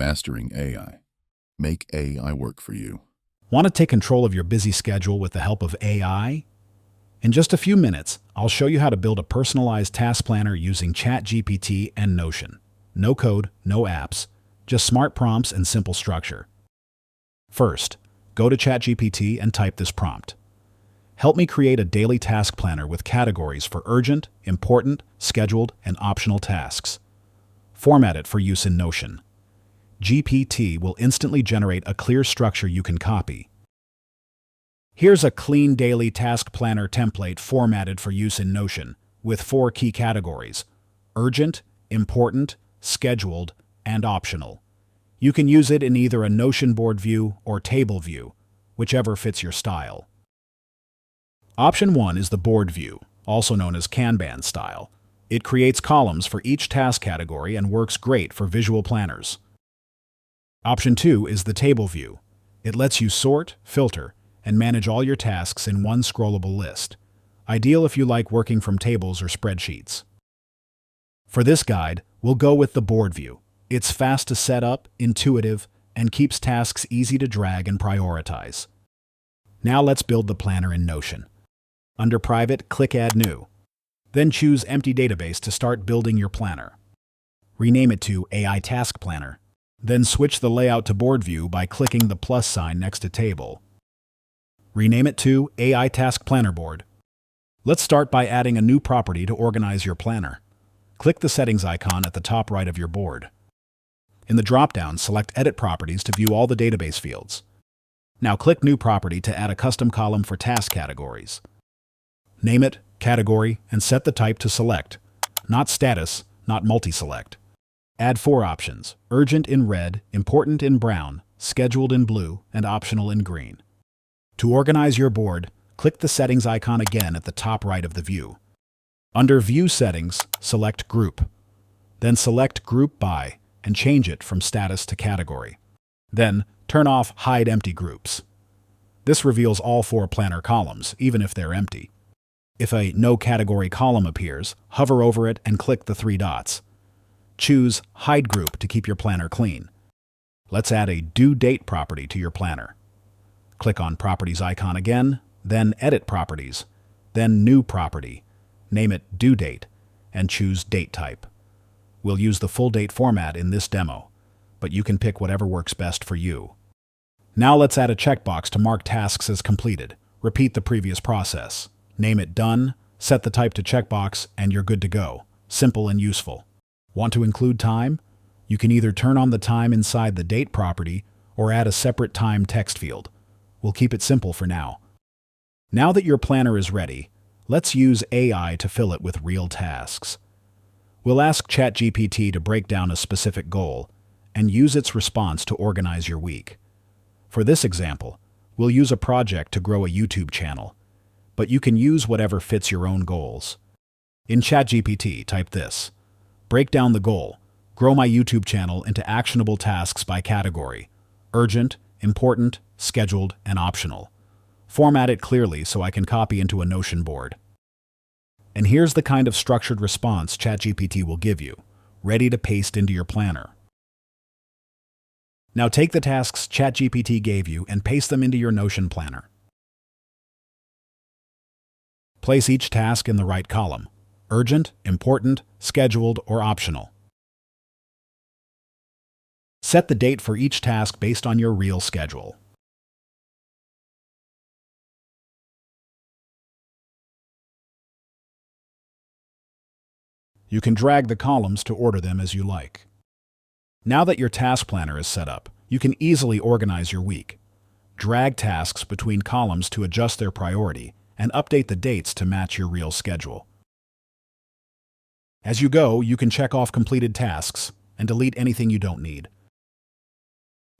Mastering AI. Make AI work for you. Want to take control of your busy schedule with the help of AI? In just a few minutes, I'll show you how to build a personalized task planner using ChatGPT and Notion. No code, no apps, just smart prompts and simple structure. First, go to ChatGPT and type this prompt. Help me create a daily task planner with categories for urgent, important, scheduled, and optional tasks. Format it for use in Notion. GPT will instantly generate a clear structure you can copy. Here's a clean daily task planner template formatted for use in Notion, with 4 key categories: urgent, important, scheduled, and optional. You can use it in either a Notion board view or table view, whichever fits your style. Option 1 is the board view, also known as Kanban style. It creates columns for each task category and works great for visual planners. Option 2 is the table view. It lets you sort, filter, and manage all your tasks in one scrollable list. Ideal if you like working from tables or spreadsheets. For this guide, we'll go with the board view. It's fast to set up, intuitive, and keeps tasks easy to drag and prioritize. Now let's build the planner in Notion. Under Private, click Add New. Then choose Empty Database to start building your planner. Rename it to AI Task Planner. Then switch the layout to board view by clicking the plus sign next to Table. Rename it to AI Task Planner Board. Let's start by adding a new property to organize your planner. Click the settings icon at the top right of your board. In the drop-down, select Edit Properties to view all the database fields. Now click New Property to add a custom column for task categories. Name it, category, and set the type to Select, not Status, not Multi-Select. Add 4 options: urgent in red, important in brown, scheduled in blue, and optional in green. To organize your board, click the settings icon again at the top right of the view. Under View Settings, select Group. Then select Group By and change it from Status to Category. Then turn off Hide Empty Groups. This reveals all 4 planner columns, even if they're empty. If a No Category column appears, hover over it and click the 3 dots. Choose Hide Group to keep your planner clean. Let's add a Due Date property to your planner. Click on Properties icon again, then Edit Properties, then New Property. Name it Due Date, and choose Date Type. We'll use the full date format in this demo, but you can pick whatever works best for you. Now let's add a checkbox to mark tasks as completed. Repeat the previous process. Name it Done, set the type to checkbox, and you're good to go. Simple and useful. Want to include time? You can either turn on the time inside the Date property or add a separate time text field. We'll keep it simple for now. Now that your planner is ready, let's use AI to fill it with real tasks. We'll ask ChatGPT to break down a specific goal and use its response to organize your week. For this example, we'll use a project to grow a YouTube channel, but you can use whatever fits your own goals. In ChatGPT, type this: break down the goal. Grow my YouTube channel into actionable tasks by category: urgent, important, scheduled, and optional. Format it clearly so I can copy into a Notion board. And here's the kind of structured response ChatGPT will give you, ready to paste into your planner. Now take the tasks ChatGPT gave you and paste them into your Notion planner. Place each task in the right column: urgent, important, scheduled, or optional. Set the date for each task based on your real schedule. You can drag the columns to order them as you like. Now that your task planner is set up, you can easily organize your week. Drag tasks between columns to adjust their priority and update the dates to match your real schedule. As you go, you can check off completed tasks and delete anything you don't need.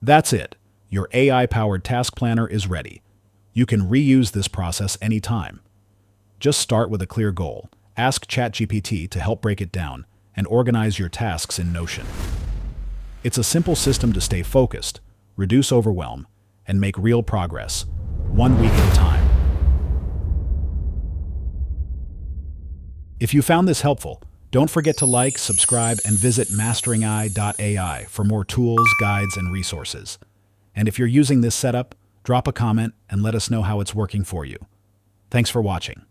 That's it. Your AI-powered task planner is ready. You can reuse this process anytime. Just start with a clear goal. Ask ChatGPT to help break it down and organize your tasks in Notion. It's a simple system to stay focused, reduce overwhelm, and make real progress, one week at a time. If you found this helpful, Don't forget to like, subscribe, and visit masteringi.ai for more tools, guides, and resources. And if you're using this setup, drop a comment and let us know how it's working for you. Thanks for watching.